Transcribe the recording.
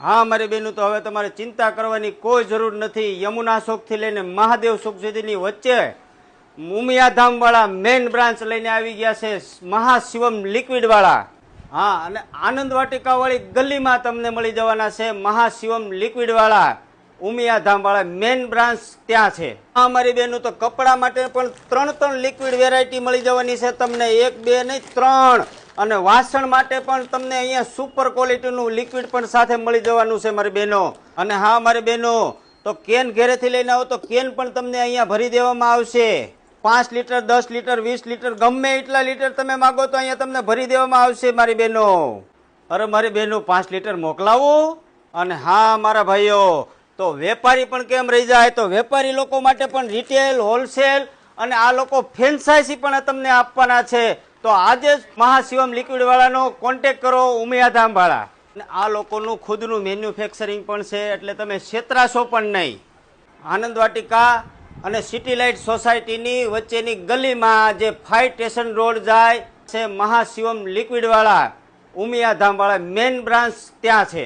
હા મારી બહેનો, તો હવે તમારે ચિંતા કરવાની કોઈ જરૂર નથી. યમુના ચોકથી લઈને મહાદેવ ચોક સુધીની વચ્ચે ઉમિયાધામ વાળા મેઇન બ્રાન્ચ લઈને આવી ગયા છે, મહાશિવમ લિક્વિડ વાળા. હા, અને આનંદ વાટિકા વાળી ગલીમાં તમને મળી જવાના છે મહાશિવમ લિક્વિડ વાળા, ઉમિયાધામ વાળા મેઇન બ્રાન્ચ ત્યાં છે. હા મારી બહેનો, તો કપડા માટે પણ ત્રણ લિક્વિડ વેરાયટી મળી જવાની છે તમને, એક બે નહીં ત્રણ. અને વાસણ માટે પણ તમને અહીંયા સુપર ક્વોલિટીનું લિક્વિડ પણ સાથે મળી જવાનું છે મારી બહેનો. અને હા મારી બહેનો, તો કેન ઘરેથી લઈને આવો તો કેન પણ તમને અહીંયા ભરી દેવામાં આવશે. 5 લીટર 10 લીટર 20 લીટર ગમે એટલા લીટર તમે માગો તો અહીંયા તમને ભરી દેવામાં આવશે મારી બહેનો. અરે મારી બહેનો, 5 લીટર મોકલાવું? અને હા મારા ભાઈઓ, તો વેપારી પણ કેમ રહી જાય, તો વેપારી લોકો માટે પણ રિટેલ હોલસેલ અને આ લોકો ફ્રેન્ચાઇઝી પણ તમને આપવાના છે. તો આજે જ મહાશિવમ લિક્વિડ વાળાનો કોન્ટેક્ટ કરો, ઉમિયાધામ વાળા. આ લોકોનું ખુદનું મેન્યુફેક્ચરિંગ પણ છે, એટલે તમે છેતરાશો પણ નહીં. આનંદ વાટિકા અને સિટી લાઇટ સોસાયટીની વચ્ચેની ગલીમાં જે 5 સ્ટેશન રોડ જાય છે મહાશિવમ લિક્વિડ વાળા, ઉમિયાધામ વાળા મેઇન બ્રાન્ચ ત્યાં છે.